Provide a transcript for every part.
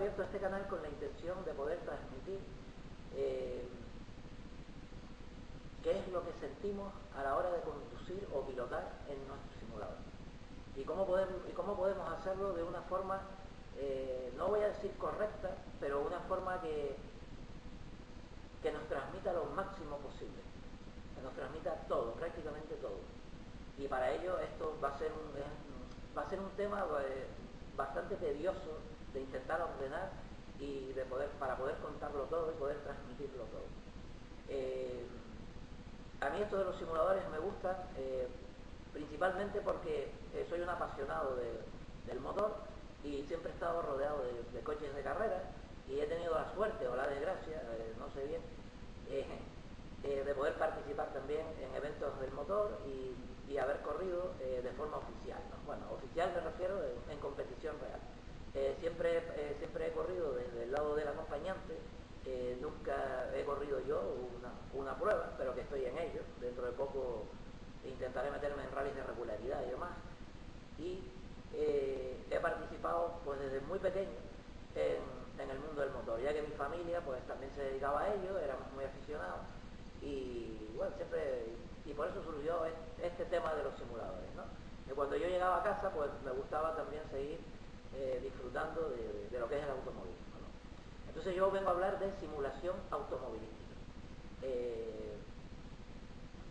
abierto este canal con la intención de poder transmitir qué es lo que sentimos a la hora de conducir o pilotar en nuestro simulador. Y cómo podemos hacerlo de una forma, no voy a decir correcta, pero una forma que nos transmita lo máximo posible, que nos transmita todo, prácticamente todo. Y para ello esto va a ser un tema bastante tedioso de intentar ordenar y para poder contarlo todo y poder transmitirlo todo. A mí esto de los simuladores me gusta principalmente porque soy un apasionado del motor y siempre he estado rodeado de coches de carrera y he tenido la suerte o la desgracia, no sé bien, de poder participar también en eventos del motor y haber corrido de forma oficial, ¿no? Bueno, oficial me refiero en competición real. Siempre he corrido desde el lado del acompañante. Nunca he corrido yo una prueba, pero que estoy en ello. Dentro de poco intentaré meterme en rallies de regularidad y demás. Y he participado pues desde muy pequeño en el mundo del motor, ya que mi familia pues también se dedicaba a ello, éramos muy aficionados y bueno, y por eso surgió este tema de los simuladores, ¿no? Y cuando yo llegaba a casa pues me gustaba también seguir disfrutando de lo que es el automovilismo, ¿no? Entonces yo vengo a hablar de simulación automovilística.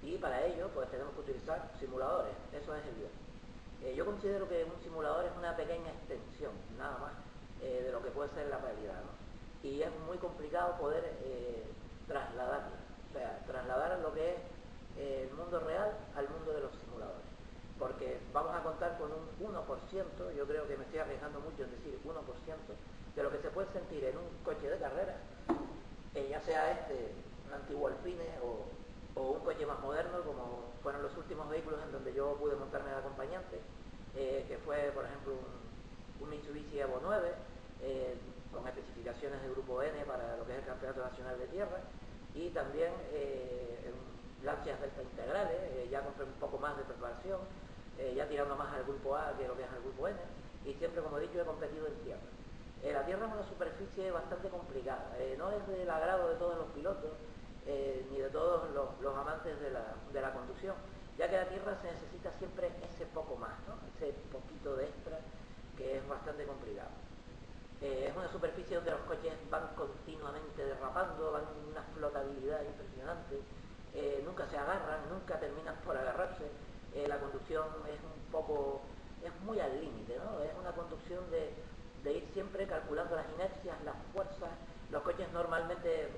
Y para ello pues tenemos que utilizar simuladores, eso es el guión. Yo considero que un simulador es una pequeña extensión, nada más, de lo que puede ser la realidad, ¿no? Y es muy complicado poder trasladarlo, o sea, trasladar lo que es el mundo real al mundo de los simuladores. Porque vamos a contar con un 1%, yo creo que me estoy arriesgando mucho en decir 1%, de lo que se puede sentir en un coche de carrera, ya sea un antiguo Alpine o un coche más moderno, como fueron los últimos vehículos en donde yo pude montarme de acompañante, que fue, por ejemplo, un Mitsubishi Evo 9, con especificaciones de grupo N para lo que es el Campeonato Nacional de Tierra, y también Lancia Delta integrales, ya con un poco más de preparación, ya tirando más al grupo A que lo que es al grupo N, y siempre, como he dicho, he competido en tierra. La tierra es una superficie bastante complicada, no es del agrado de todos los pilotos, ni de todos los amantes de la conducción, ya que la tierra se necesita siempre ese poco más, ¿no? Ese poquito de extra que es bastante complicado. Es una superficie donde los coches van continuamente derrapando, van en una flotabilidad impresionante, nunca se agarran, nunca terminan por agarrarse. La conducción es muy al límite, ¿no? Es una conducción de ir siempre calculando las inercias, las fuerzas. Los coches normalmente,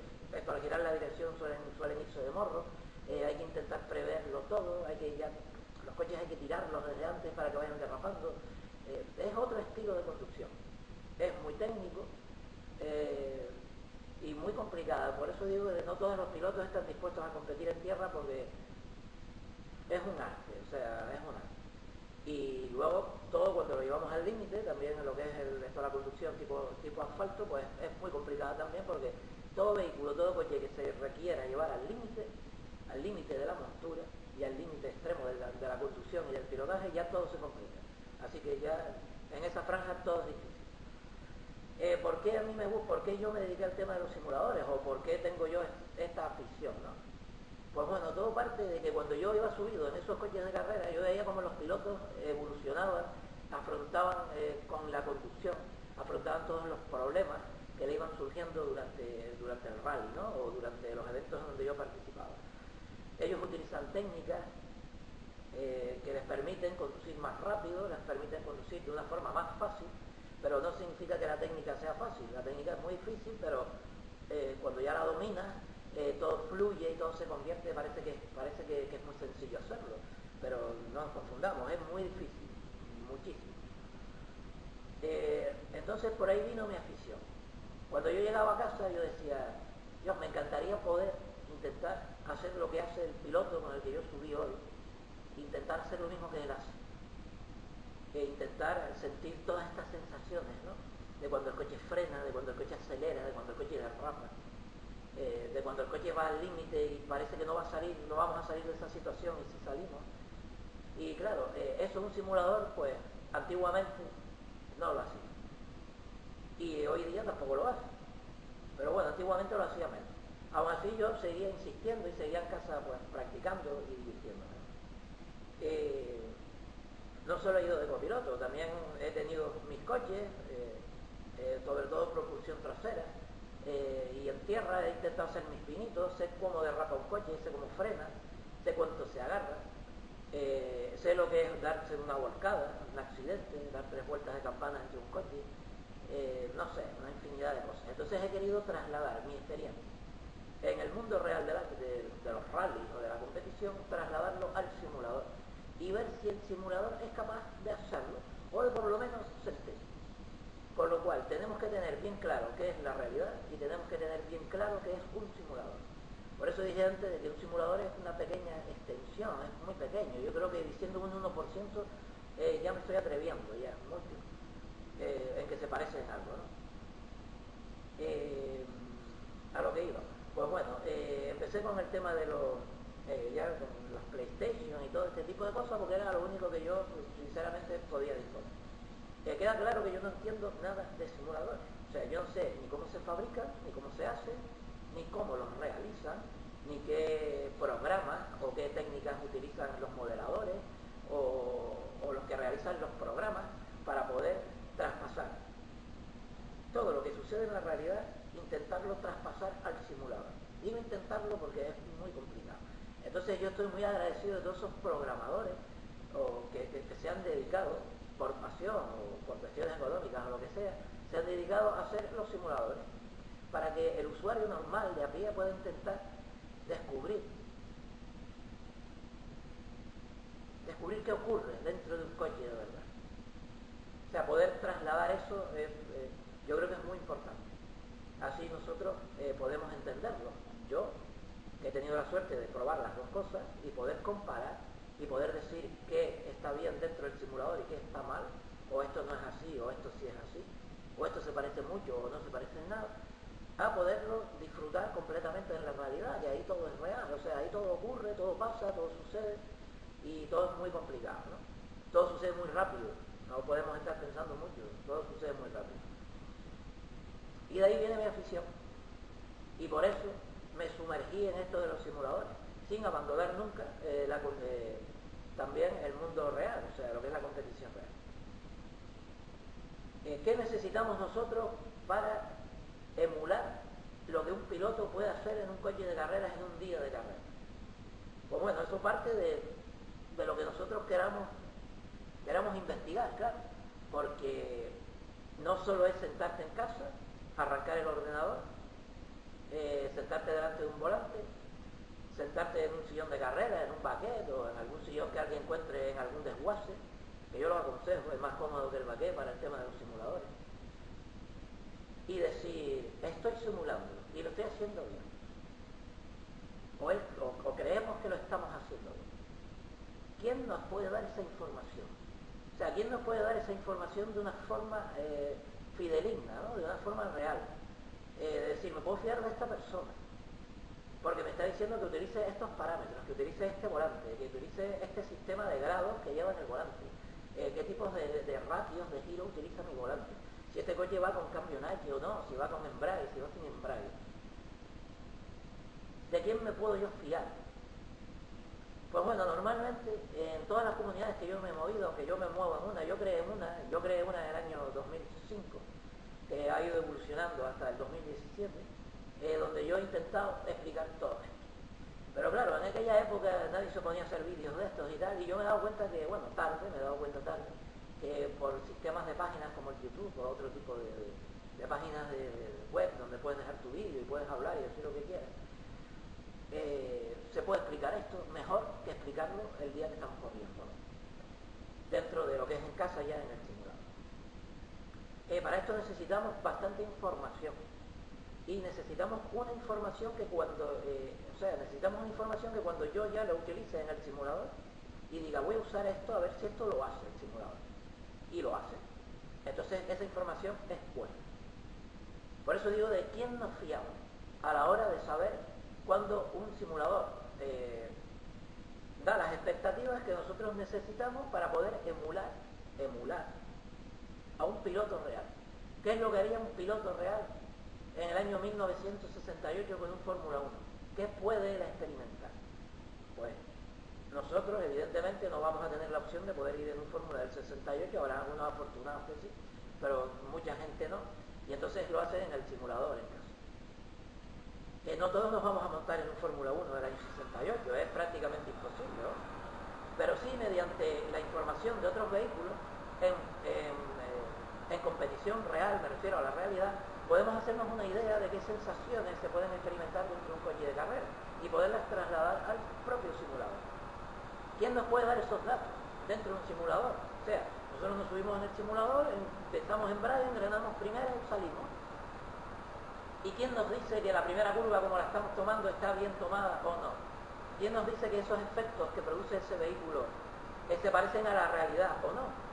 para girar la dirección suelen irse de morro, hay que intentar preverlo todo, los coches hay que tirarlos desde antes para que vayan derrapando. Es otro estilo de conducción, es muy técnico y muy complicada. Por eso digo que no todos los pilotos están dispuestos a competir en tierra, porque es un arte, o sea, es un arte. Y luego todo cuando lo llevamos al límite, también en lo que es la conducción tipo asfalto, pues es muy complicada también, porque todo vehículo, todo coche que se requiera llevar al límite de la montura y al límite extremo de la conducción y del pilotaje, ya todo se complica. Así que ya en esa franja todo es difícil. ¿Por qué yo me dediqué al tema de los simuladores? ¿O por qué tengo yo esta afición, ¿no? Pues bueno, todo parte de que cuando yo iba subido en esos coches de carrera, yo veía como los pilotos evolucionaban, afrontaban con la conducción, afrontaban todos los problemas que le iban surgiendo durante el rally, ¿no? O durante los eventos donde yo participaba. Ellos utilizan técnicas que les permiten conducir más rápido, les permiten conducir de una forma más fácil, pero no significa que la técnica sea fácil. La técnica es muy difícil, pero cuando ya la dominas, todo fluye y todo se convierte, parece que es muy sencillo hacerlo, pero no nos confundamos, es muy difícil, muchísimo. Entonces por ahí vino mi afición. Cuando yo llegaba a casa yo decía, Dios, me encantaría poder intentar hacer lo que hace el piloto con el que yo subí hoy, intentar hacer lo mismo que él hace, intentar sentir todas estas sensaciones, ¿no? De cuando el coche frena, de cuando el coche acelera, de cuando el coche derrapa, de cuando el coche va al límite y parece que no vamos a salir de esa situación, y si salimos. Y claro, eso en un simulador, pues antiguamente no lo hacía. Y hoy día día tampoco lo hace. Pero bueno, antiguamente lo hacía menos. Aún así yo seguía insistiendo y seguía en casa pues practicando y divirtiéndome. No solo he ido de copiloto, también he tenido mis coches, sobre todo propulsión trasera, y en tierra he intentado hacer mis pinitos, sé cómo derrapa un coche, sé cómo frena, sé cuánto se agarra, sé lo que es darse una volcada, un accidente, dar 3 vueltas de campana entre un coche, no sé, una infinidad de cosas. Entonces he querido trasladar mi experiencia en el mundo real de los rallies o de la competición, trasladarlo al simulador y ver si el simulador es capaz de hacerlo o de por lo menos sentirlo. Con lo cual tenemos que tener bien claro qué es la realidad y tenemos que tener bien claro qué es un simulador. Por eso dije antes de que un simulador es una pequeña extensión, es muy pequeño. Yo creo que diciendo un 1% ya me estoy atreviendo ya mucho en que se parece en algo, ¿no? A lo que iba. Pues bueno, empecé con el tema de ya con los PlayStation y todo este tipo de cosas porque era lo único que yo sinceramente podía disponer. Queda claro que yo no entiendo nada de simuladores. O sea, yo no sé ni cómo se fabrica, ni cómo se hace, ni cómo los realizan, ni qué programas o qué técnicas utilizan los modeladores o los que realizan los programas para poder traspasar todo lo que sucede en la realidad, intentarlo traspasar al simulador. Digo intentarlo porque es muy complicado. Entonces yo estoy muy agradecido de todos esos programadores que se han dedicado por pasión o por cuestiones económicas o lo que sea, se han dedicado a hacer los simuladores para que el usuario normal de a pie pueda intentar descubrir qué ocurre dentro de un coche de verdad. O sea, poder trasladar eso yo creo que es muy importante. Así nosotros podemos entenderlo. Yo, que he tenido la suerte de probar las dos cosas y poder comparar y poder decir qué está bien dentro del simulador y qué está mal, o esto no es así, o esto sí es así, o esto se parece mucho o no se parece en nada, a poderlo disfrutar completamente en la realidad, y ahí todo es real, o sea, ahí todo ocurre, todo pasa, todo sucede, y todo es muy complicado, ¿no? Todo sucede muy rápido, no podemos estar pensando mucho, todo sucede muy rápido. Y de ahí viene mi afición, y por eso me sumergí en esto de los simuladores, sin abandonar nunca también el mundo real, o sea, lo que es la competición real. ¿Qué necesitamos nosotros para emular lo que un piloto puede hacer en un coche de carreras en un día de carrera? Pues bueno, eso parte de lo que nosotros queramos investigar, claro, porque no solo es sentarte en casa, arrancar el ordenador, sentarte delante de un volante, sentarte en un sillón de carrera, en un baquet o en algún sillón que alguien encuentre en algún desguace, que yo lo aconsejo, es más cómodo que el baquet para el tema de los simuladores, y decir, estoy simulando y lo estoy haciendo bien, o creemos que lo estamos haciendo bien. ¿Quién nos puede dar esa información? O sea, ¿quién nos puede dar esa información de una forma fidedigna, ¿no? De una forma real? Decir, me puedo fiar de esta persona porque me está diciendo que utilice estos parámetros, que utilice este volante, que utilice este sistema de grados que lleva en el volante, qué tipos de ratios de giro utiliza mi volante, si este coche va con cambio Nike o no, si va con embrague, si va sin embrague. ¿De quién me puedo yo fiar? Pues bueno, normalmente en todas las comunidades que yo me he movido, aunque yo me muevo en una, yo creé una en el año 2005, que ha ido evolucionando hasta el 2017, donde yo he intentado explicar todo esto. Pero claro, en aquella época nadie se ponía a hacer vídeos de estos y tal, y yo me he dado cuenta que, bueno, tarde, que por sistemas de páginas como el YouTube o otro tipo de páginas de web donde puedes dejar tu vídeo y puedes hablar y decir lo que quieras, se puede explicar esto mejor que explicarlo el día que estamos corriendo, ¿no? Dentro de lo que es en casa ya en el simulador. Para esto necesitamos bastante información. Y necesitamos una información que cuando yo ya lo utilice en el simulador y diga, voy a usar esto a ver si esto lo hace el simulador. Y lo hace. Entonces esa información es buena. Por eso digo, ¿de quién nos fiamos a la hora de saber cuando un simulador da las expectativas que nosotros necesitamos para poder emular a un piloto real? ¿Qué es lo que haría un piloto real en el año 1968 con un Fórmula 1? ¿Qué puede él experimentar? Pues nosotros evidentemente no vamos a tener la opción de poder ir en un Fórmula del 68, habrá algunos afortunados que sí, pero mucha gente no, y entonces lo hacen en el simulador en caso. Que no todos nos vamos a montar en un Fórmula 1 del año 68, es prácticamente imposible, ¿no? Pero sí mediante la información de otros vehículos en competición real, me refiero a la realidad, podemos hacernos una idea de qué sensaciones se pueden experimentar dentro de un coche de carrera y poderlas trasladar al propio simulador. ¿Quién nos puede dar esos datos dentro de un simulador? O sea, nosotros nos subimos en el simulador, empezamos embrague, engrenamos primero y salimos. ¿Y quién nos dice que la primera curva como la estamos tomando está bien tomada o no? ¿Quién nos dice que esos efectos que produce ese vehículo se parecen a la realidad o no?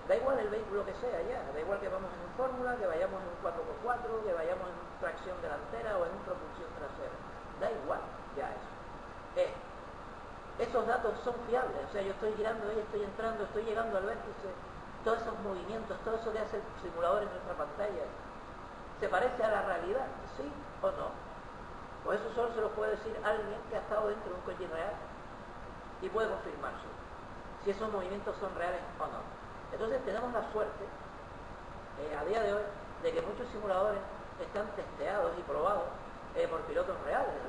Da igual el vehículo que sea ya, da igual que vamos en un Fórmula, que vayamos en un 4x4, que vayamos en tracción delantera o en propulsión trasera. Da igual ya eso. Esos datos son fiables, o sea, yo estoy girando ahí, estoy entrando, estoy llegando al vértice, todos esos movimientos, todo eso que hace el simulador en nuestra pantalla, ¿se parece a la realidad? ¿Sí o no? Pues eso solo se lo puede decir alguien que ha estado dentro de un coche real y puede confirmarse si esos movimientos son reales o no. Entonces tenemos la suerte, a día de hoy, de que muchos simuladores están testeados y probados por pilotos reales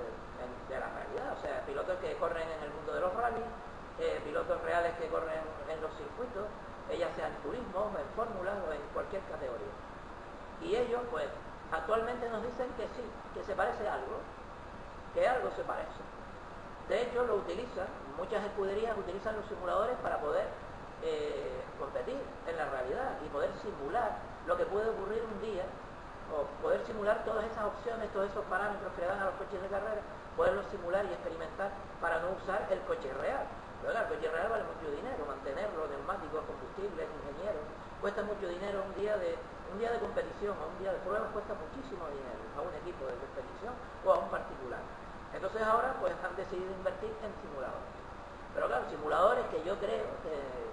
de la realidad, o sea, pilotos que corren en el mundo de los rallies, pilotos reales que corren en los circuitos, ya sea en turismo, en fórmulas o en cualquier categoría. Y ellos, pues, actualmente nos dicen que sí, que se parece a algo, que algo se parece. De hecho, lo utilizan, muchas escuderías utilizan los simuladores para poder competir en la realidad y poder simular lo que puede ocurrir un día, o poder simular todas esas opciones, todos esos parámetros que le dan a los coches de carrera, poderlos simular y experimentar para no usar el coche real. Pero el coche real vale mucho dinero, mantenerlo, neumáticos, combustibles, ingenieros, cuesta mucho dinero un día de competición o un día de pruebas, cuesta muchísimo dinero a un equipo de competición o a un particular. Entonces ahora pues han decidido invertir en simuladores. Pero claro, simuladores que yo creo que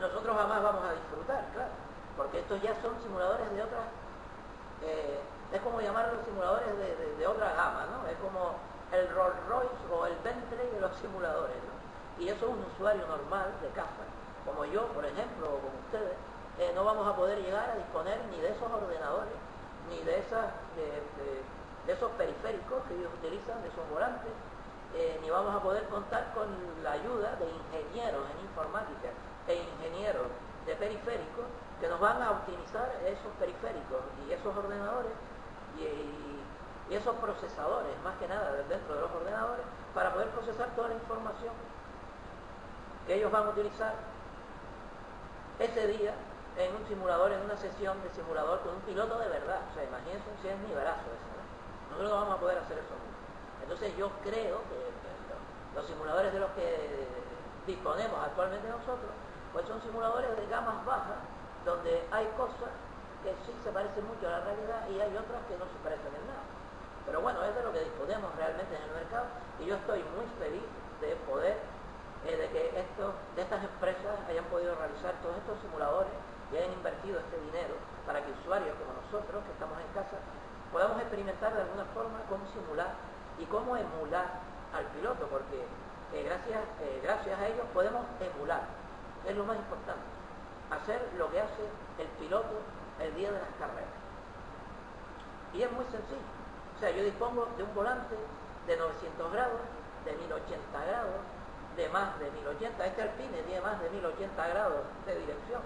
nosotros jamás vamos a disfrutar, claro, porque estos ya son simuladores de otras, es como llamarlos simuladores de otra gama, ¿no? Es como el Rolls Royce o el Bentley de los simuladores, ¿no? Y eso un usuario normal de casa, como yo, por ejemplo, o como ustedes, no vamos a poder llegar a disponer ni de esos ordenadores, ni de esos periféricos que ellos utilizan, de esos volantes, ni vamos a poder contar con la ayuda de ingenieros en informática e ingenieros de periféricos que nos van a optimizar esos periféricos y esos ordenadores y esos procesadores, más que nada dentro de los ordenadores, para poder procesar toda la información que ellos van a utilizar ese día en un simulador, en una sesión de simulador con un piloto de verdad. O sea, imagínense si es nivelazo eso, ¿no? Nosotros no vamos a poder hacer eso nunca. Entonces yo creo que los simuladores de los que disponemos actualmente nosotros, pues son simuladores de gamas bajas, donde hay cosas que sí se parecen mucho a la realidad y hay otras que no se parecen en nada. Pero bueno, es de lo que disponemos realmente en el mercado y yo estoy muy feliz de poder, de que estas empresas hayan podido realizar todos estos simuladores y hayan invertido este dinero para que usuarios como nosotros, que estamos en casa, podamos experimentar de alguna forma cómo simular y cómo emular al piloto, porque gracias a ellos podemos emular, es lo más importante, hacer lo que hace el piloto el día de las carreras. Y es muy sencillo, o sea, yo dispongo de un volante de 900 grados, de 1080 grados, de más de 1080, este Alpine tiene más de 1080 grados de dirección,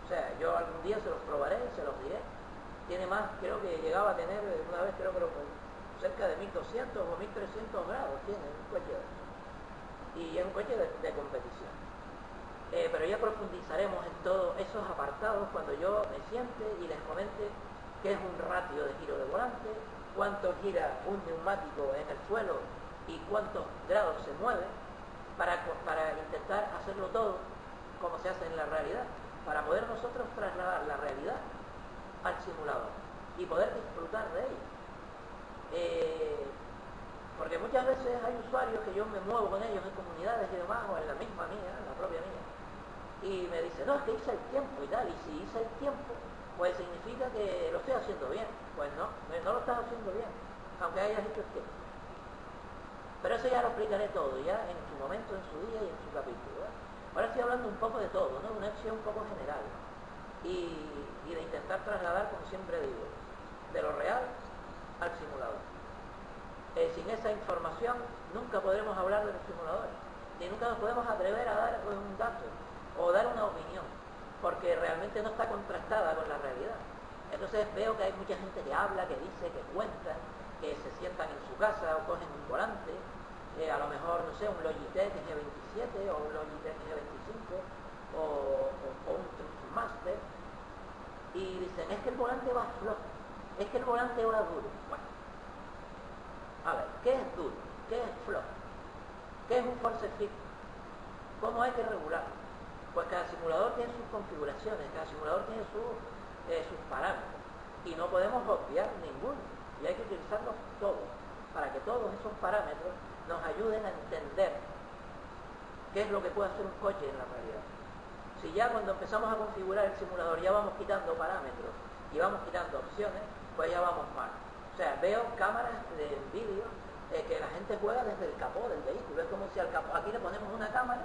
o sea, yo algún día se los probaré y se los diré, tiene más, creo que llegaba a tener una vez, creo cerca de 1200 o 1300 grados tiene un coche de eso. Y es un coche de competición. Pero ya profundizaremos en todos esos apartados cuando yo me siente y les comente qué es un ratio de giro de volante, cuánto gira un neumático en el suelo y cuántos grados se mueve, para intentar hacerlo todo como se hace en la realidad, para poder nosotros trasladar la realidad al simulador y poder disfrutar de ella. Porque muchas veces hay usuarios que yo me muevo con ellos en comunidades y demás, o en la misma mía, en la propia mía, y me dicen, no, es que hice el tiempo y tal, y si hice el tiempo, pues significa que lo estoy haciendo bien. Pues no, no lo estás haciendo bien, aunque hayas hecho esquema. Pero eso ya lo explicaré todo, ya en su momento, en su día y en su capítulo, ¿eh? Ahora estoy hablando un poco de todo, ¿no? Una acción un poco general. Y de intentar trasladar, como siempre digo, de lo real al simulador. Sin esa información nunca podremos hablar de los simuladores, ni nunca nos podemos atrever a dar un dato o dar una opinión, porque realmente no está contrastada con la realidad. Entonces veo que hay mucha gente que habla, que dice, que cuenta, que se sientan en su casa o cogen un volante, a lo mejor, no sé, un Logitech G27 o un Logitech G25 o un Master, y dicen, es que el volante va flojo, es que el volante va duro. Bueno, a ver, ¿qué es duro? ¿Qué es flojo? ¿Qué es un force fit? ¿Cómo hay que regularlo? Pues cada simulador tiene sus configuraciones, cada simulador tiene sus parámetros, y no podemos obviar ninguno, y hay que utilizarlos todos, para que todos esos parámetros nos ayuden a entender qué es lo que puede hacer un coche en la realidad. Si ya cuando empezamos a configurar el simulador ya vamos quitando parámetros y vamos quitando opciones, pues ya vamos mal. O sea, veo cámaras de vídeo que la gente juega desde el capó del vehículo. Es como si al capó, aquí le ponemos una cámara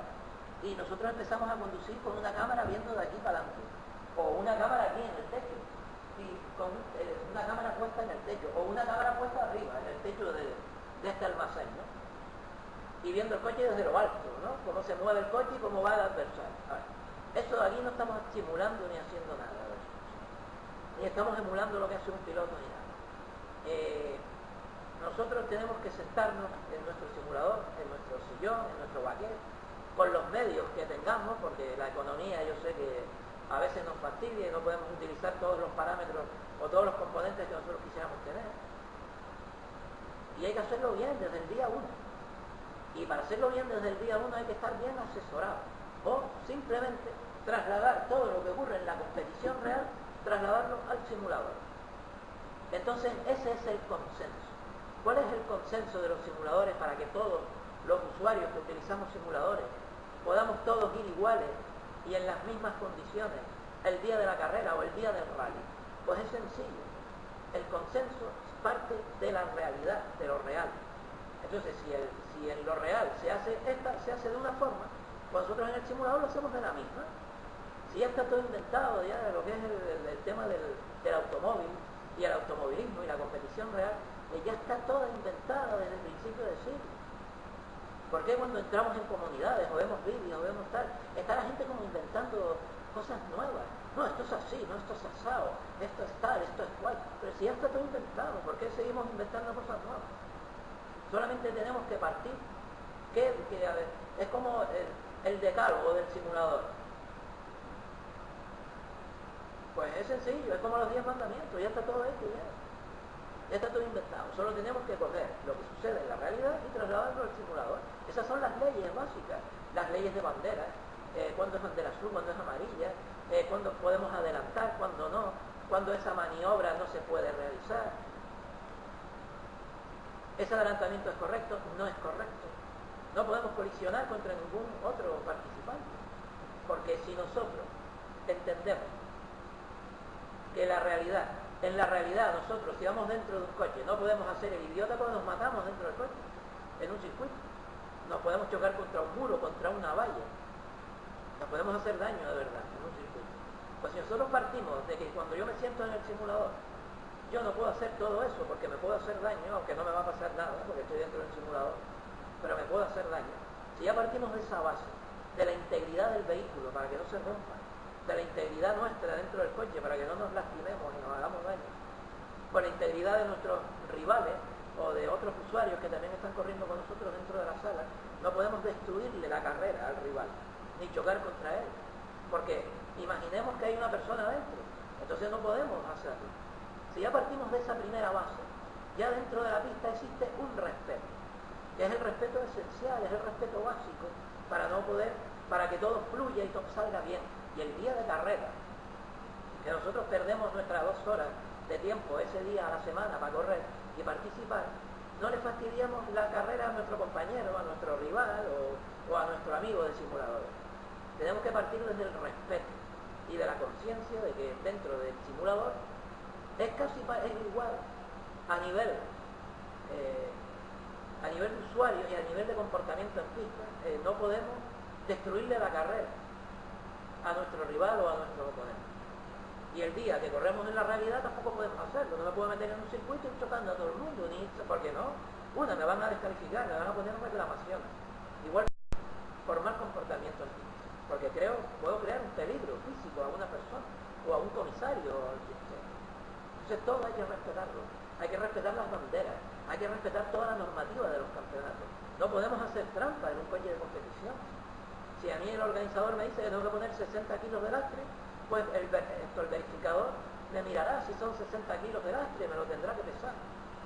y nosotros empezamos a conducir con una cámara viendo de aquí para adelante. O una cámara aquí en el techo, y con una cámara puesta en el techo, o una cámara puesta arriba, en el techo de este almacén, ¿no? Y viendo el coche desde lo alto, ¿no? Cómo se mueve el coche y cómo va el adversario. Eso de aquí no estamos simulando ni haciendo nada de eso. Ni estamos emulando lo que hace un piloto ni nada. Nosotros tenemos que sentarnos en nuestro simulador, en nuestro sillón, en nuestro baquet, con los medios que tengamos, porque la economía yo sé que a veces nos fastidia y no podemos utilizar todos los parámetros o todos los componentes que nosotros quisiéramos tener. Y hay que hacerlo bien desde el día 1. Y para hacerlo bien desde el día 1 hay que estar bien asesorado. O simplemente trasladar todo lo que ocurre en la competición real, trasladarlo al simulador. Entonces ese es el consenso. ¿Cuál es el consenso de los simuladores para que todos los usuarios que utilizamos simuladores podamos todos ir iguales y en las mismas condiciones el día de la carrera o el día del rally? Pues es sencillo. El consenso parte de la realidad, de lo real. Entonces si en lo real se hace de una forma, pues nosotros en el simulador lo hacemos de la misma. Si ya está todo inventado, ya lo que es el tema del automóvil y el automovilismo y la competición real, ya está todo inventado desde el principio del siglo. ¿Por qué cuando entramos en comunidades o vemos vídeos o vemos tal, está la gente como inventando cosas nuevas? No, esto es así, no, esto es asado, esto es tal, esto es cual. Pero si ya está todo inventado, ¿por qué seguimos inventando cosas nuevas? Solamente tenemos que partir, a ver, es como el decálogo del simulador. Pues es sencillo, es como los 10 mandamientos, ya está todo hecho, ya está todo inventado. Solo tenemos que coger lo que sucede en la realidad y trasladarlo al simulador. Esas son las leyes básicas, las leyes de bandera, cuándo es bandera azul, cuándo es amarilla, cuándo podemos adelantar, cuándo no, cuándo esa maniobra no se puede realizar. ¿Ese adelantamiento es correcto? No es correcto. No podemos colisionar contra ningún otro participante, porque si nosotros entendemos que en la realidad nosotros si vamos dentro de un coche no podemos hacer el idiota cuando nos matamos dentro del coche, en un circuito, no podemos chocar contra un muro, contra una valla, no podemos hacer daño de verdad en un circuito. Pues si nosotros partimos de que cuando yo me siento en el simulador yo no puedo hacer todo eso porque me puedo hacer daño, aunque no me va a pasar nada porque estoy dentro del simulador, pero me puedo hacer daño. Si ya partimos de esa base, de la integridad del vehículo para que no se rompa, de la integridad nuestra dentro del coche para que no nos lastimemos y nos hagamos daño, por la integridad de nuestros rivales o de otros usuarios que también están corriendo con nosotros dentro de la sala, no podemos destruirle la carrera al rival, ni chocar contra él, porque imaginemos que hay una persona dentro, entonces no podemos hacerlo. Si ya partimos de esa primera base, ya dentro de la pista existe un respeto, que es el respeto esencial, es el respeto básico para que todo fluya y todo salga bien. Y el día de carrera, que nosotros perdemos nuestras 2 horas de tiempo ese día a la semana para correr y participar, no le fastidiamos la carrera a nuestro compañero, a nuestro rival o a nuestro amigo de simuladores. Tenemos que partir desde el respeto. y de la conciencia de que dentro del simulador es casi igual a nivel de usuario y a nivel de comportamiento en pista. No podemos destruirle la carrera a nuestro rival o a nuestro oponente. Y el día que corremos en la realidad tampoco podemos hacerlo. No me puedo meter en un circuito y chocando a todo el mundo, ni porque no. Una, me van a descalificar, me van a poner reclamaciones. Igual por mal comportamiento en pista. Porque puedo crear un peligro físico a una persona o a un comisario o al sistema. Entonces todo hay que respetarlo. Hay que respetar las banderas, hay que respetar toda la normativa de los campeonatos. No podemos hacer trampa en un coche de competición. Si a mí el organizador me dice que tengo que poner 60 kilos de lastre, pues el verificador me mirará si son 60 kilos de lastre, me lo tendrá que pesar.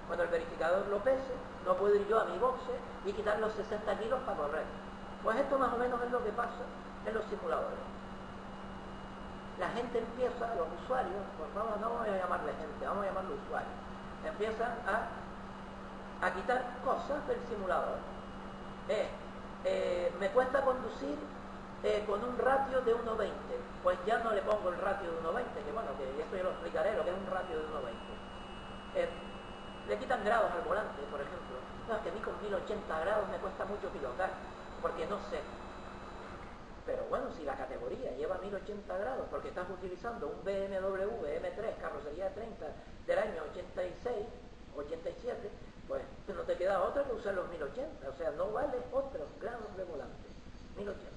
Cuando el verificador lo pese, no puedo ir yo a mi boxe y quitar los 60 kilos para correr. Pues esto más o menos es lo que pasa en los simuladores. La gente empieza, los usuarios, pues vamos, no vamos a llamarle gente, vamos a llamarle usuarios, empiezan a quitar cosas del simulador. Me cuesta conducir con un ratio de 1.20, pues ya no le pongo el ratio de 1.20, que bueno, que esto yo lo explicaré, lo que es un ratio de 1.20. Le quitan grados al volante, por ejemplo. No, es que a mí con 1080 grados me cuesta mucho pilotar, porque no sé. Pero bueno, si la categoría lleva 1080 grados, porque estás utilizando un BMW M3, carrocería 30, del año 86, 87, pues no te queda otra que usar los 1080, o sea, no vale otros grados de volante, 1080.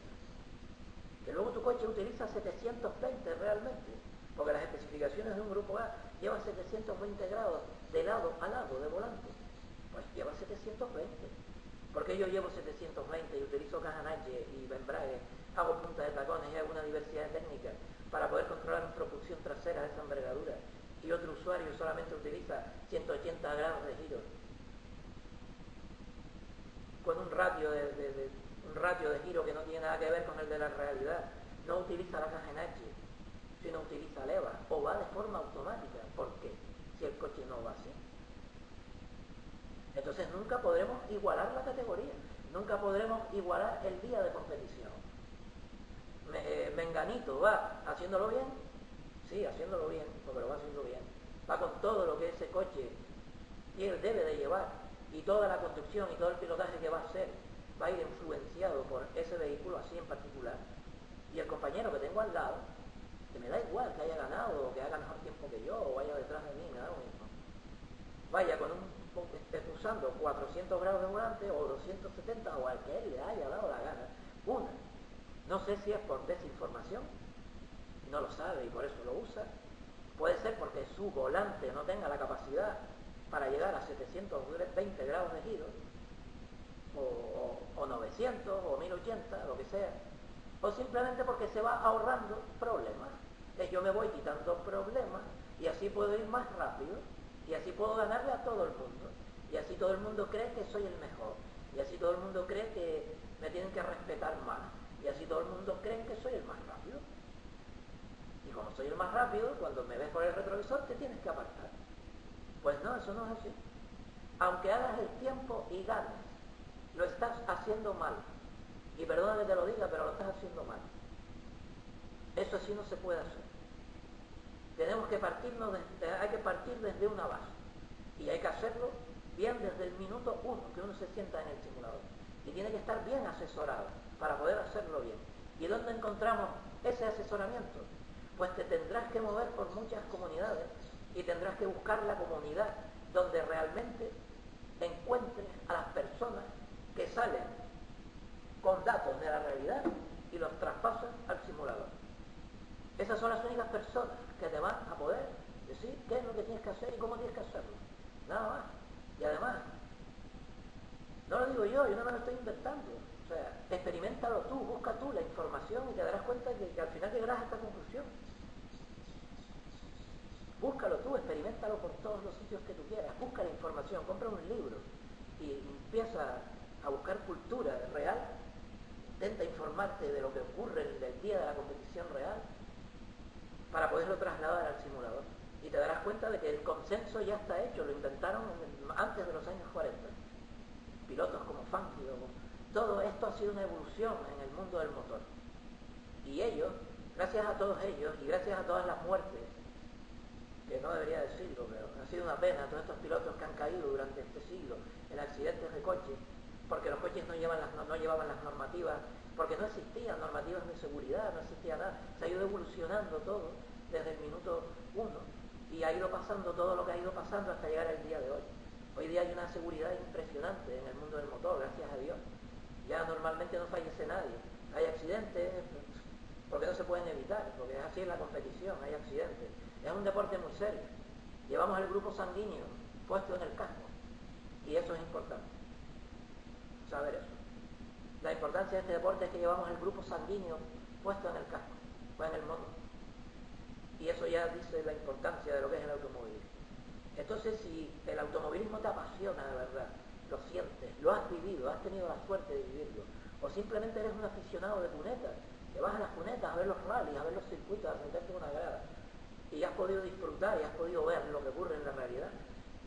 Que luego tu coche utiliza 720 realmente, porque las especificaciones de un grupo A llevan 720 grados de lado a lado de volante, pues lleva 720. Porque yo llevo 720 y utilizo caja Nache y embrague, hago punta de tacones y hago una diversidad de técnicas para poder controlar una propulsión trasera de esa envergadura, y otro usuario solamente utiliza 180 grados de giro con un ratio de giro que no tiene nada que ver con el de la realidad. No utiliza la caja Nache, sino utiliza leva, o va de forma automática. ¿Por qué? Si el coche no va así. Entonces nunca podremos igualar la categoría, nunca podremos igualar el día de competición. Menganito va haciéndolo bien, sí, haciéndolo bien, porque lo va haciendo bien, va con todo lo que ese coche debe de llevar, y toda la construcción y todo el pilotaje que va a hacer va a ir influenciado por ese vehículo así en particular. Y el compañero que tengo al lado, que me da igual que haya ganado o que haga mejor tiempo que yo o vaya detrás de mí, me da lo mismo, vaya usando 400 grados de volante o 270 o al que él le haya dado la gana. Una, no sé si es por desinformación, no lo sabe y por eso lo usa. Puede ser porque su volante no tenga la capacidad para llegar a 720 grados de giro, o 900 o 1080, lo que sea, o simplemente porque se va ahorrando problemas. Entonces yo me voy quitando problemas y así puedo ir más rápido, y así puedo ganarle a todo el mundo, y así todo el mundo cree que soy el mejor, y así todo el mundo cree que me tienen que respetar más, y así todo el mundo cree que soy el más rápido. Y como soy el más rápido, cuando me ves por el retrovisor te tienes que apartar. Pues no, eso no es así. Aunque hagas el tiempo y ganes, lo estás haciendo mal. Y perdona que te lo diga, pero lo estás haciendo mal. Eso sí no se puede hacer. Tenemos que hay que partir desde una base. Y hay que hacerlo bien desde el minuto 1 que uno se sienta en el simulador. Y tiene que estar bien asesorado para poder hacerlo bien. ¿Y dónde encontramos ese asesoramiento? Pues te tendrás que mover por muchas comunidades y tendrás que buscar la comunidad donde realmente encuentres a las personas que salen con datos de la realidad y los traspasan al simulador. Esas son las únicas personas que te van a poder decir qué es lo que tienes que hacer y cómo tienes que hacerlo. Nada más. Y además, no lo digo yo no me lo estoy inventando. O sea, experiméntalo tú, busca tú la información y te darás cuenta que al final llegarás a esta conclusión. Búscalo tú, experiméntalo por todos los sitios que tú quieras, busca la información, compra un libro y empieza a buscar cultura real, intenta informarte de lo que ocurre en el día de la competición real para poderlo trasladar al simulador. Y te darás cuenta de que el consenso ya está hecho, lo inventaron antes de los años 40. Pilotos como Fangio, todo esto ha sido una evolución en el mundo del motor. Y ellos Gracias a todos ellos y gracias a todas las muertes, que no debería decirlo, pero ha sido una pena todos estos pilotos que han caído durante este siglo en accidentes de coches, porque los coches no llevaban las normativas, porque no existían normativas de seguridad, no existía nada. Se ha ido evolucionando todo desde el minuto 1 y ha ido pasando todo lo que ha ido pasando hasta llegar al día de hoy. Hoy día hay una seguridad impresionante en el mundo del motor, gracias a Dios. Ya normalmente no fallece nadie. Hay accidentes, porque no se pueden evitar, porque es así en la competición, hay accidentes. Es un deporte muy serio. Llevamos el grupo sanguíneo puesto en el casco y eso es importante, saber eso. La importancia de este deporte es que llevamos el grupo sanguíneo puesto en el casco o en el mono, y eso ya dice la importancia de lo que es el automovilismo. Entonces, si el automovilismo te apasiona de verdad, lo sientes, lo has vivido, has tenido la suerte de vivirlo, o simplemente eres un aficionado de cunetas, que vas a las cunetas a ver los rallies, a ver los circuitos, a sentarte en una grada, y has podido disfrutar y has podido ver lo que ocurre en la realidad,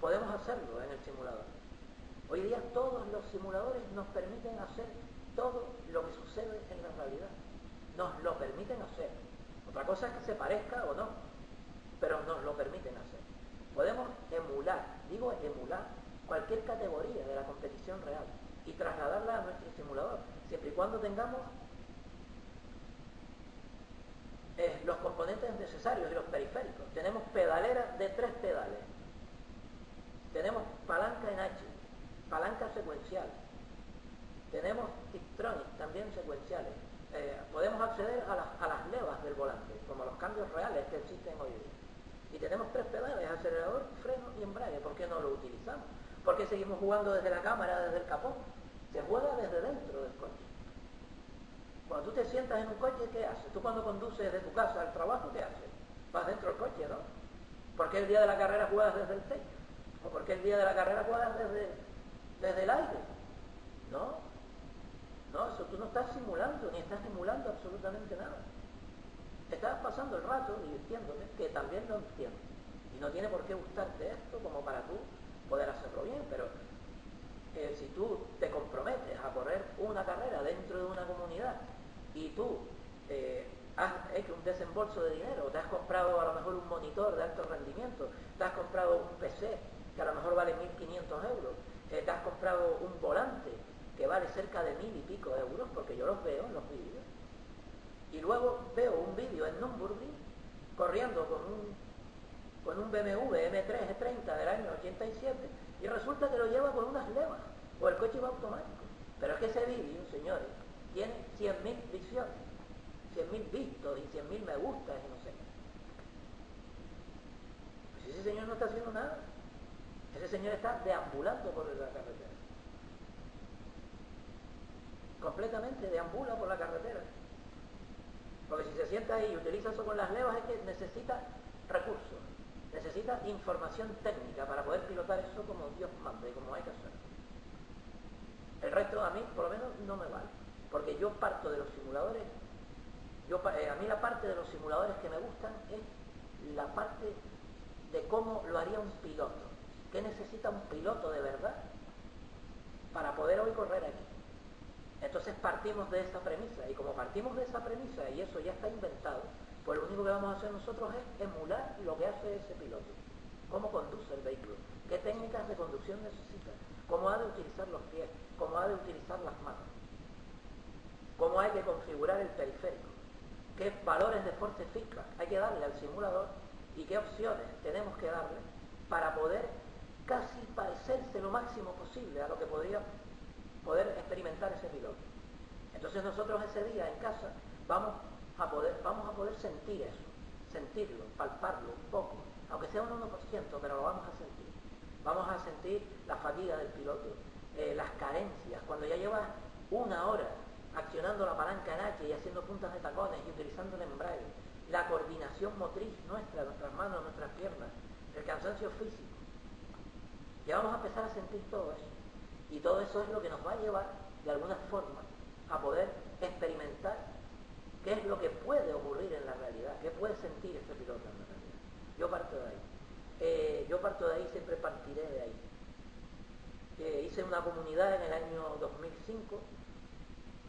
podemos hacerlo en el simulador. Hoy día todos los simuladores nos permiten hacer todo lo que sucede en la realidad. Nos lo permiten hacer. Otra cosa es que se parezca o no, pero nos lo permiten hacer. Podemos emular, digo emular, cualquier categoría de la competición real y trasladarla a nuestro simulador, siempre y cuando tengamos los componentes necesarios y los periféricos. Tenemos pedalera de 3 pedales, tenemos palanca en H, palanca secuencial, tenemos Tiptronic también secuenciales, podemos acceder a las levas del volante, como los cambios reales que existen hoy día. Y tenemos 3 pedales, acelerador, freno y embrague. ¿Por qué no lo utilizamos? ¿Por qué seguimos jugando desde la cámara, desde el capó? Se juega desde dentro del coche. Cuando tú te sientas en un coche, ¿qué haces? Tú cuando conduces de tu casa al trabajo, ¿qué haces? Vas dentro del coche, ¿no? ¿Por qué el día de la carrera juegas desde el techo? ¿O por qué el día de la carrera juegas desde el aire? No, eso tú no estás simulando, ni estás simulando absolutamente nada. Estás pasando el rato divirtiéndote, que también lo entiendo. Y no tiene por qué gustarte esto como para tú poder hacerlo bien, pero si tú te comprometes a correr una carrera dentro de una comunidad y tú has hecho un desembolso de dinero, te has comprado a lo mejor un monitor de alto rendimiento, te has comprado un PC que a lo mejor vale 1.500 euros, te has comprado un volante que vale cerca de 1.000 y pico euros, porque yo los veo en los vídeos, y luego veo un vídeo en Nürburgring corriendo con un BMW M3 E30 del año 87 y resulta que lo lleva con unas levas o el coche va automático. Pero es que ese vídeo, señores, tiene 100.000 visiones, 100.000 vistos y 100.000 me gustas y no sé. Pues ese señor no está haciendo nada. Ese señor está deambulando por la carretera. Completamente deambula por la carretera. Porque si se sienta ahí y utiliza eso con las levas es que necesita recursos, necesita información técnica para poder pilotar eso como Dios manda y como hay que hacer. El resto a mí por lo menos no me vale, porque yo parto de los simuladores, a mí la parte de los simuladores que me gustan es la parte de cómo lo haría un piloto. ¿Qué necesita un piloto de verdad para poder hoy correr aquí? Entonces partimos de esa premisa, y como partimos de esa premisa y eso ya está inventado, pues lo único que vamos a hacer nosotros es emular lo que hace ese piloto. Cómo conduce el vehículo, qué técnicas de conducción necesita, cómo ha de utilizar los pies, cómo ha de utilizar las manos, cómo hay que configurar el periférico, qué valores de force feedback hay que darle al simulador y qué opciones tenemos que darle para poder casi parecerse lo máximo posible a lo que podría poder experimentar ese piloto. Entonces nosotros ese día en casa vamos a poder sentir eso, sentirlo, palparlo un poco, aunque sea un 1%, pero lo vamos a sentir. Vamos a sentir la fatiga del piloto, las carencias, cuando ya llevas 1 hora accionando la palanca en H y haciendo puntas de tacones y utilizando el embrague, la coordinación motriz nuestra, nuestras manos, nuestras piernas, el cansancio físico. Ya vamos a empezar a sentir todo eso. Y todo eso es lo que nos va a llevar, de alguna forma, a poder experimentar qué es lo que puede ocurrir en la realidad, qué puede sentir ese piloto en la realidad. Yo parto de ahí, siempre partiré de ahí. Hice una comunidad en el año 2005,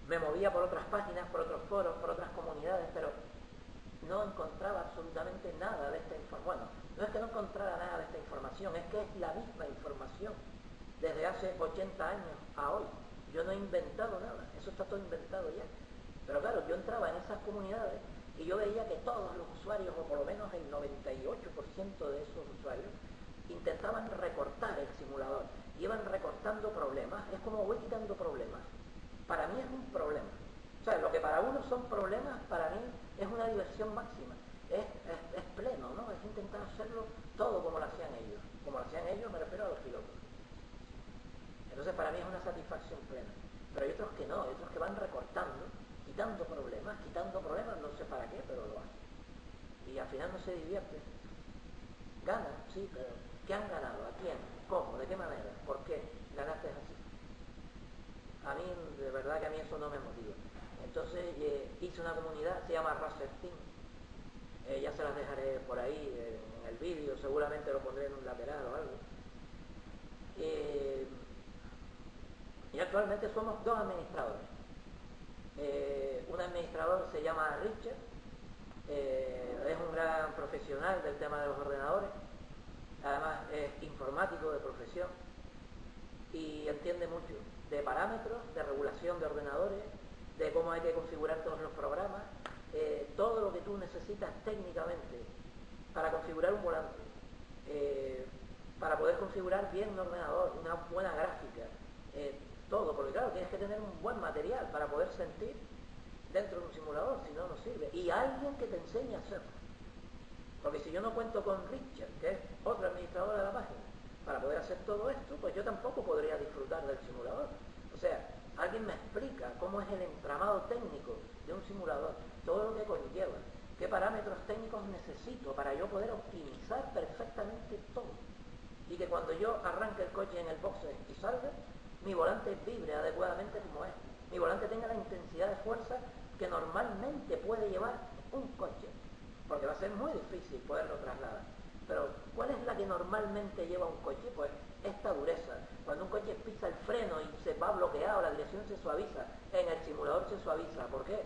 me movía por otras páginas, por otros foros, por otras comunidades, pero no encontraba absolutamente nada de esta información. Bueno, no es que no encontrara nada de esta información, es que es la misma información desde hace 80 años a hoy. Yo no he inventado nada, eso está todo inventado ya. Pero claro, yo entraba en esas comunidades y yo veía que todos los usuarios, o por lo menos el 98% de esos usuarios, intentaban recortar el simulador, iban recortando problemas. Es como voy quitando problemas. Para mí es un problema. O sea, lo que para uno son problemas, para mí es una diversión máxima. Es pleno, ¿no? Es intentar hacerlo todo como lo hacían ellos. Como lo hacían ellos, me refiero a los pilotos. Entonces para mí es una satisfacción plena. Pero hay otros que no, hay otros que van recortando, quitando problemas, no sé para qué, pero lo hacen. Y al final no se divierten. Ganan, sí, pero ¿qué han ganado? ¿A quién? ¿Cómo? ¿De qué manera? ¿Por qué? Ganaste así. A mí, de verdad que a mí eso no me motiva. Entonces hice una comunidad, se llama Racer Team. Ya se las dejaré por ahí en el vídeo, seguramente lo pondré en un lateral o algo. Y actualmente somos 2 administradores. Un administrador se llama Richard, es un gran profesional del tema de los ordenadores, además es informático de profesión y entiende mucho de parámetros, de regulación de ordenadores, de cómo hay que configurar todos los programas, todo lo que tú necesitas técnicamente para configurar un volante, para poder configurar bien un ordenador, una buena gráfica, todo, porque claro, tienes que tener un buen material para poder sentir dentro de un simulador, si no, no sirve. Y alguien que te enseñe a hacerlo. Porque si yo no cuento con Richard, que es otro administrador de la página, para poder hacer todo esto, pues yo tampoco podría disfrutar del simulador. O sea, alguien me explica cómo es el entramado técnico de un simulador, todo lo que conlleva, qué parámetros técnicos necesito para yo poder optimizar perfectamente todo. Y que cuando yo arranque el coche en el boxe y salga, mi volante vibre adecuadamente como es. Mi volante tenga la intensidad de fuerza que normalmente puede llevar un coche, porque va a ser muy difícil poderlo trasladar. Pero, ¿cuál es la que normalmente lleva un coche? Pues esta dureza. Cuando un coche pisa el freno y se va bloqueado, la dirección se suaviza. En el simulador se suaviza. ¿Por qué?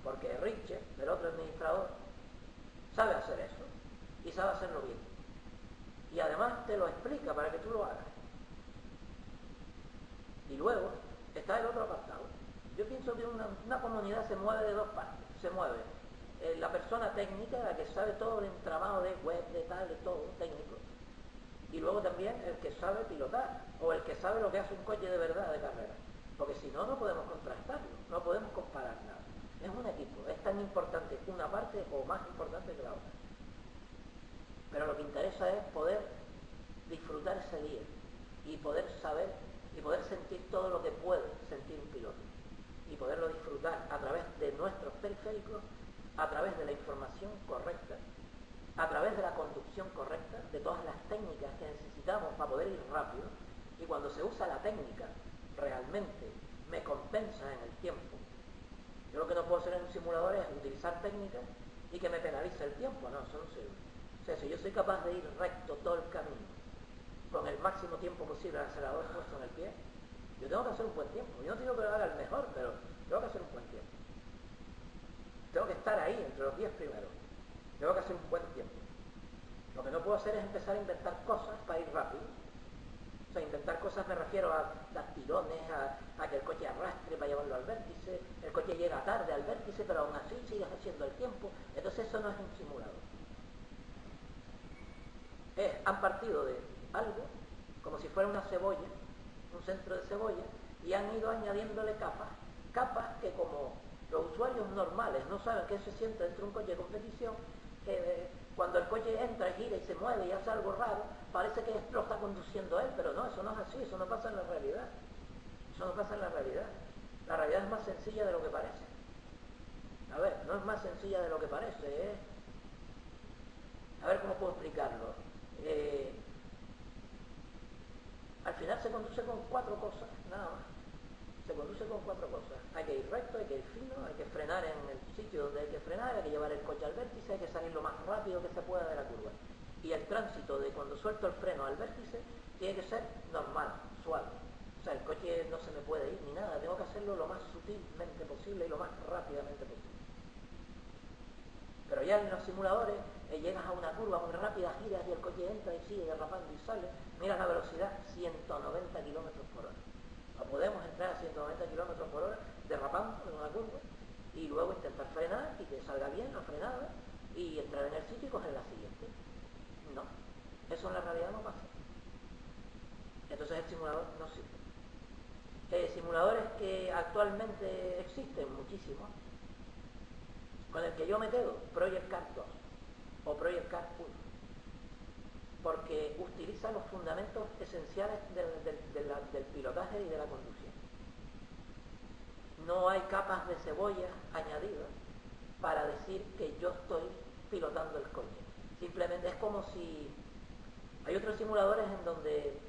Porque Richard, el otro administrador, sabe hacer eso y sabe hacerlo bien. Y además te lo explica para que tú lo hagas. Y luego está el otro apartado. Yo pienso que una comunidad se mueve de 2 partes. Se mueve la persona técnica, la que sabe todo el entramado de web, de tal, de todo, técnico. Y luego también el que sabe pilotar, o el que sabe lo que hace un coche de verdad de carrera. Porque si no, no podemos contrastarlo, no podemos comparar nada. Es un equipo, es tan importante una parte o más importante que la otra. Pero lo que interesa es poder disfrutar ese día y poder saber y poder sentir todo lo que puede sentir un piloto y poderlo disfrutar a través de nuestros periféricos, a través de la información correcta, a través de la conducción correcta, de todas las técnicas que necesitamos para poder ir rápido. Y cuando se usa la técnica realmente me compensa en el tiempo. Yo lo que no puedo hacer en un simulador es utilizar técnicas y que me penalice el tiempo. No, eso no sirve. O sea, si yo soy capaz de ir recto todo el camino con el máximo tiempo posible al acelerador puesto en el pie, yo tengo que hacer un buen tiempo. Yo no digo que lo haga el mejor, pero tengo que hacer un buen tiempo. Tengo que estar ahí entre los 10 primeros. Tengo que hacer un buen tiempo. Lo que no puedo hacer es empezar a inventar cosas para ir rápido. O sea, inventar cosas me refiero a dar tirones, a que el coche arrastre para llevarlo al vértice, el coche llega tarde al vértice, pero aún así sigues haciendo el tiempo. Entonces eso no es un simulador. Han partido de algo, como si fuera una cebolla, un centro de cebolla, y han ido añadiéndole capas que como los usuarios normales no saben qué se siente dentro de un coche de competición, que cuando el coche entra, gira y se mueve y hace algo raro, parece que lo está conduciendo él, pero no, eso no es así, eso no pasa en la realidad. Eso no pasa en la realidad. La realidad es más sencilla de lo que parece. A ver, no es más sencilla de lo que parece, ¿eh? A ver cómo puedo explicarlo. Al final se conduce con 4 cosas, nada más. Se conduce con 4 cosas. Hay que ir recto, hay que ir fino, hay que frenar en el sitio donde hay que frenar, hay que llevar el coche al vértice, hay que salir lo más rápido que se pueda de la curva. Y el tránsito de cuando suelto el freno al vértice tiene que ser normal, suave. O sea, el coche no se me puede ir ni nada, tengo que hacerlo lo más sutilmente posible y lo más rápidamente posible. Pero ya en los simuladores llegas a una curva muy rápida, giras y el coche entra y sigue derrapando y sale. Mira la velocidad, 190 kilómetros por hora. No podemos entrar a 190 kilómetros por hora derrapando en una curva y luego intentar frenar y que salga bien la frenada y entrar en el sitio y coger la siguiente. No, eso en la realidad no pasa. Entonces el simulador no sirve. Simuladores que actualmente existen muchísimos, con el que yo me quedo, Project Car 2 o Project Car 1, porque utiliza los fundamentos esenciales del pilotaje y de la conducción. No hay capas de cebolla añadidas para decir que yo estoy pilotando el coche. Simplemente es como si... Hay otros simuladores en donde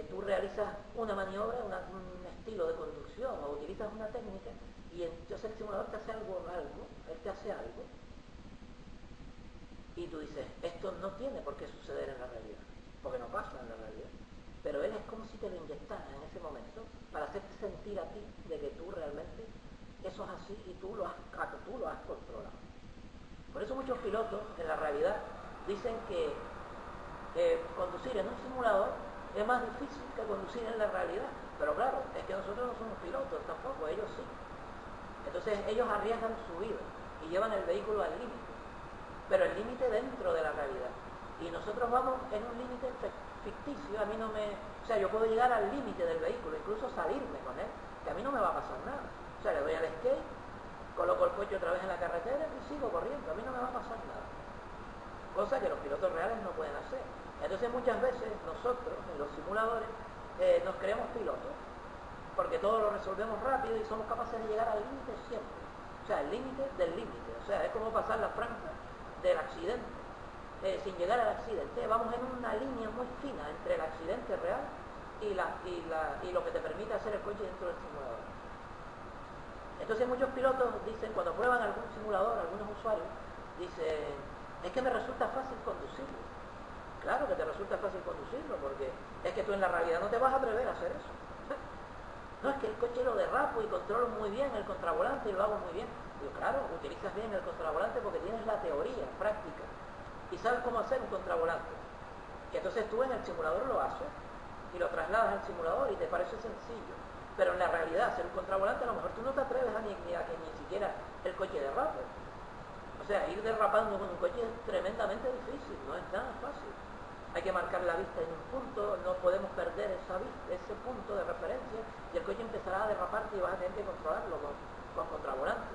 tú realizas una maniobra, un estilo de conducción o utilizas una técnica y entonces el simulador te hace algo, él te hace algo y tú dices, esto no tiene por qué suceder en la realidad, porque no pasa en la realidad, pero él es como si te lo inyectara en ese momento para hacerte sentir a ti de que tú realmente eso es así y tú lo has controlado. Por eso muchos pilotos en la realidad dicen que conducir en un simulador es más difícil que conducir en la realidad, pero claro, es que nosotros no somos pilotos tampoco, ellos sí. Entonces ellos arriesgan su vida y llevan el vehículo al límite, pero el límite dentro de la realidad. Y nosotros vamos en un límite ficticio, a mí no me... O sea, yo puedo llegar al límite del vehículo, incluso salirme con él, que a mí no me va a pasar nada. O sea, le doy al skate, coloco el coche otra vez en la carretera y sigo corriendo, a mí no me va a pasar nada. Cosa que los pilotos reales no pueden hacer. Entonces muchas veces nosotros, en los simuladores, nos creemos pilotos, porque todo lo resolvemos rápido y somos capaces de llegar al límite siempre. O sea, el límite del límite. O sea, es como pasar la franja del accidente, sin llegar al accidente. Vamos en una línea muy fina entre el accidente real y lo que te permite hacer el coche dentro del simulador. Entonces muchos pilotos dicen, cuando prueban algún simulador, algunos usuarios, dicen, es que me resulta fácil conducirlo. Claro que te resulta fácil conducirlo, porque es que tú en la realidad no te vas a atrever a hacer eso. No, es que el coche lo derrapo y controlo muy bien el contravolante y lo hago muy bien. Digo, claro, utilizas bien el contravolante porque tienes la teoría práctica y sabes cómo hacer un contravolante. Y entonces tú en el simulador lo haces y lo trasladas al simulador y te parece sencillo. Pero en la realidad, hacer un contravolante, a lo mejor tú no te atreves a que ni siquiera el coche derrape. O sea, ir derrapando con un coche es tremendamente difícil, no es nada fácil. Hay que marcar la vista en un punto, no podemos perder ese punto de referencia y el coche empezará a derraparte y vas a tener que controlarlo con contravolante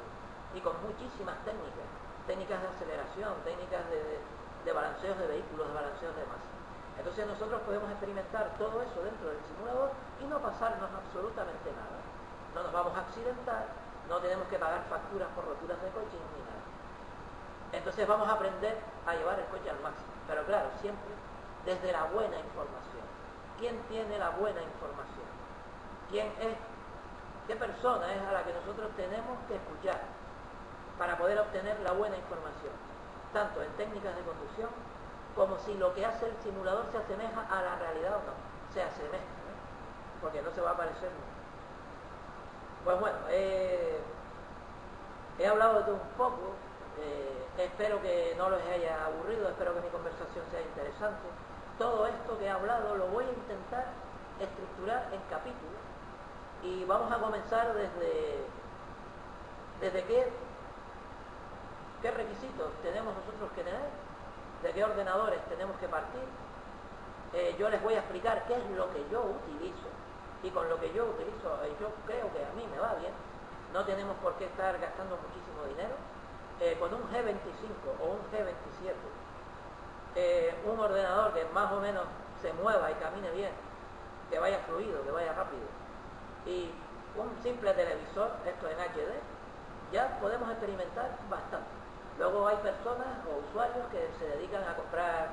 y con muchísimas técnicas de aceleración, técnicas de balanceos de vehículos, de balanceos de masa. Entonces nosotros podemos experimentar todo eso dentro del simulador y no pasarnos absolutamente nada. No nos vamos a accidentar, no tenemos que pagar facturas por roturas de coche ni nada. Entonces vamos a aprender a llevar el coche al máximo, pero claro, siempre desde la buena información. ¿Quién tiene la buena información? ¿Qué persona es a la que nosotros tenemos que escuchar para poder obtener la buena información? Tanto en técnicas de conducción, como si lo que hace el simulador se asemeja a la realidad o no. Se asemeja, ¿no? Porque no se va a parecer nunca. Pues bueno, he hablado de todo un poco. Espero que no les haya aburrido, espero que mi conversación sea interesante. Todo esto que he hablado lo voy a intentar estructurar en capítulos y vamos a comenzar desde qué requisitos tenemos nosotros que tener, de qué ordenadores tenemos que partir. Yo les voy a explicar qué es lo que yo utilizo y con lo que yo utilizo yo creo que a mí me va bien. No tenemos por qué estar gastando muchísimo dinero. Con un G25 o un G27, un ordenador que más o menos se mueva y camine bien, que vaya fluido, que vaya rápido, y un simple televisor, esto en HD, ya podemos experimentar bastante. Luego hay personas o usuarios que se dedican a comprar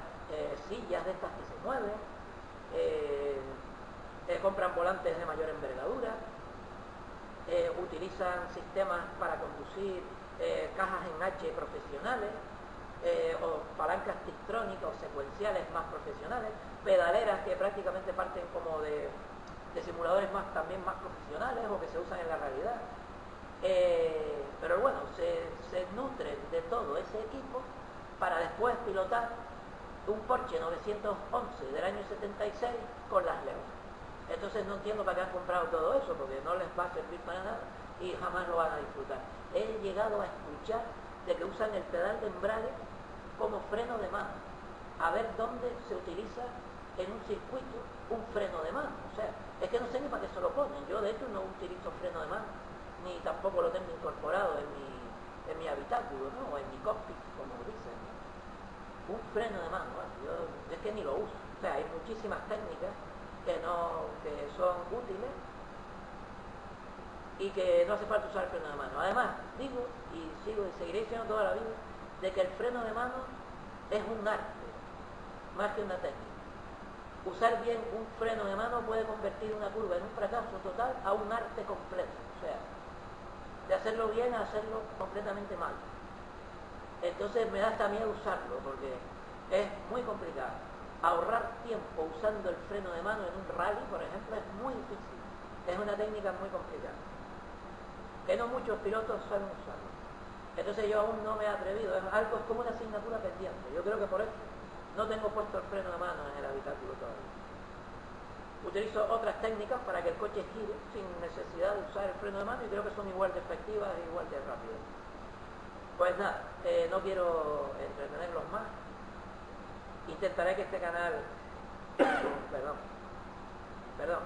sillas de estas que se mueven, compran volantes de mayor envergadura, utilizan sistemas para conducir, cajas en H profesionales, o palancas tectrónicas o secuenciales más profesionales, pedaleras que prácticamente parten como de simuladores también más profesionales o que se usan en la realidad. Pero bueno, se nutren de todo ese equipo para después pilotar un Porsche 911 del año 76 con las Leo. Entonces no entiendo para qué han comprado todo eso, porque no les va a servir para nada y jamás lo van a disfrutar. He llegado a escuchar de que usan el pedal de embrague como freno de mano, a ver dónde se utiliza en un circuito un freno de mano. O sea, es que no sé ni para qué se lo ponen. Yo de hecho no utilizo freno de mano, ni tampoco lo tengo incorporado en mi habitáculo, ¿no? O en mi cockpit, como dicen, ¿no? Un freno de mano, ¿no? Yo es que ni lo uso. O sea, hay muchísimas técnicas que son útiles y que no hace falta usar el freno de mano. Además, digo, y sigo y seguiré diciendo toda la vida, de que el freno de mano es un arte, más que una técnica. Usar bien un freno de mano puede convertir una curva en un fracaso total a un arte completo. O sea, de hacerlo bien a hacerlo completamente mal. Entonces me da hasta miedo usarlo, porque es muy complicado. Ahorrar tiempo usando el freno de mano en un rally, por ejemplo, es muy difícil. Es una técnica muy complicada, que no muchos pilotos saben usarlo. Entonces yo aún no me he atrevido. Es como una asignatura pendiente. Yo creo que por eso no tengo puesto el freno de mano en el habitáculo todavía. Utilizo otras técnicas para que el coche gire sin necesidad de usar el freno de mano y creo que son igual de efectivas e igual de rápidas. Pues nada, no quiero entretenerlos más. Intentaré que este canal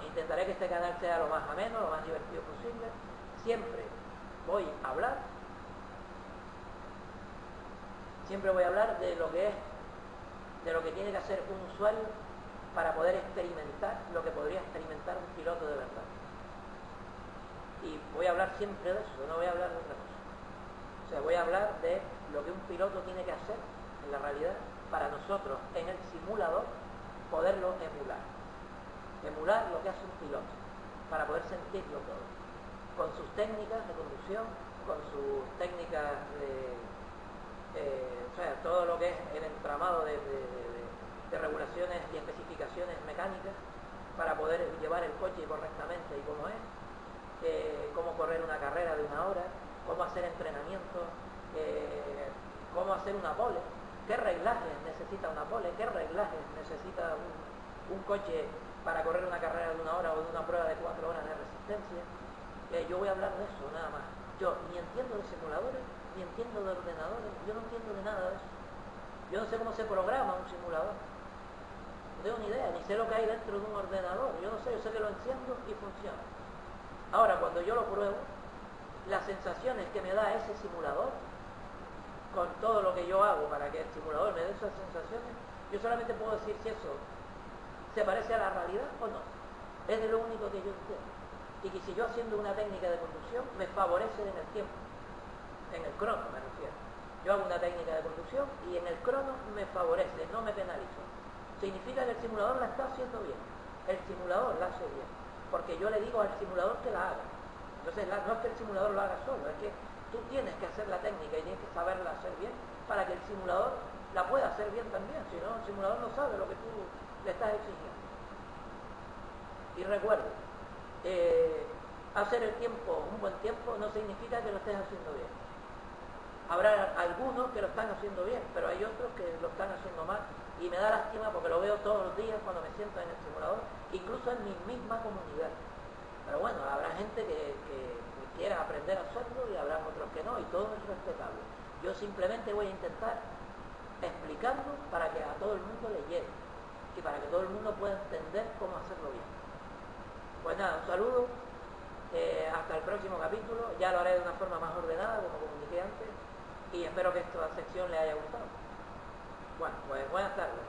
intentaré que este canal sea lo más ameno, lo más divertido posible. Siempre voy a hablar de lo que tiene que hacer un usuario para poder experimentar lo que podría experimentar un piloto de verdad. Y voy a hablar siempre de eso, no voy a hablar de otra cosa. O sea, voy a hablar de lo que un piloto tiene que hacer en la realidad para nosotros en el simulador poderlo emular. Emular lo que hace un piloto, para poder sentirlo todo, con sus técnicas de conducción, con sus técnicas o sea, todo lo que es el entramado de regulaciones y especificaciones mecánicas para poder llevar el coche correctamente y cómo es, cómo correr una carrera de 1 hora, cómo hacer entrenamiento, cómo hacer una pole, qué reglajes necesita una pole, qué reglajes necesita un coche para correr una carrera de 1 hora o de una prueba de 4 horas de resistencia. Yo voy a hablar de eso, nada más. Yo ni entiendo de simuladores, ni entiendo de ordenadores, yo no entiendo de nada de eso. Yo no sé cómo se programa un simulador. No tengo ni idea, ni sé lo que hay dentro de un ordenador. Yo no sé, yo sé que lo enciendo y funciona. Ahora, cuando yo lo pruebo, las sensaciones que me da ese simulador, con todo lo que yo hago para que el simulador me dé esas sensaciones, yo solamente puedo decir si eso se parece a la realidad o no. Es de lo único que yo entiendo. Y que si yo haciendo una técnica de conducción me favorece en el tiempo, en el crono me refiero. Yo hago una técnica de conducción y en el crono me favorece, no me penalizo. Significa que el simulador la está haciendo bien. El simulador la hace bien. Porque yo le digo al simulador que la haga. Entonces no es que el simulador lo haga solo, es que tú tienes que hacer la técnica y tienes que saberla hacer bien para que el simulador la pueda hacer bien también. Si no, el simulador no sabe lo que tú le estás exigiendo. Y recuerda, hacer el tiempo, un buen tiempo, no significa que lo estés haciendo bien. Habrá algunos que lo están haciendo bien, pero hay otros que lo están haciendo mal. Y me da lástima porque lo veo todos los días cuando me siento en el simulador, incluso en mi misma comunidad. Pero bueno, habrá gente que quiera aprender a hacerlo y habrá otros que no, y todo es respetable. Yo simplemente voy a intentar explicarlo para que a todo el mundo le llegue y para que todo el mundo pueda entender cómo hacerlo bien. Pues nada, un saludo, hasta el próximo capítulo. Ya lo haré de una forma más ordenada, como comuniqué antes, y espero que esta sección le haya gustado. Bueno, pues buenas tardes.